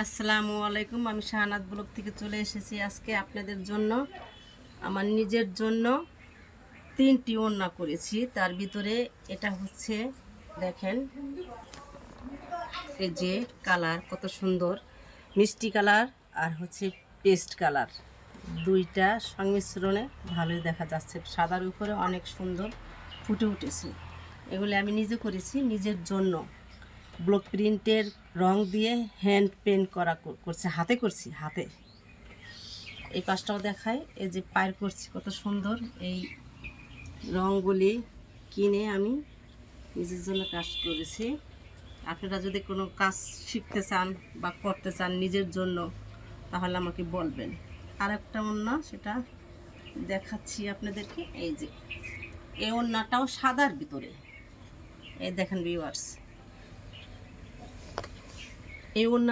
আসসালামু আলাইকুম। আমি শাহানাত ব্লগ থেকে চলে এসেছি আজকে আপনাদের জন্য। আমার নিজের জন্য 3টি ওড়না করেছি। তার ভিতরে এটা হচ্ছে, দেখেন এই যে কালার কত সুন্দর, মিষ্টি কালার আর হচ্ছে পেস্ট কালার, দুইটা সংমিশ্রণে ভালোই দেখা যাচ্ছে। সাদার উপরে অনেক সুন্দর ফুটে উঠেছে। এগুলি আমি নিজে করেছি নিজের জন্য। ব্লক প্রিন্টের রং দিয়ে হ্যান্ড পেন্ট করছে, হাতে করছি, হাতে। এই পাশটাও দেখায়, এই যে পায়ের করছি কত সুন্দর। এই রঙগুলি কিনে আমি নিজের জন্য কাজ করেছি। আপনারা যদি কোনো কাজ শিখতে চান বা করতে চান নিজের জন্য, তাহলে আমাকে বলবেন। আর একটা ওড়না, সেটা দেখাচ্ছি আপনাদেরকে। এই যে এই ওড়নাটাও সাদার ভিতরে, এই দেখেন ভিউয়ার্স, এই ওড়না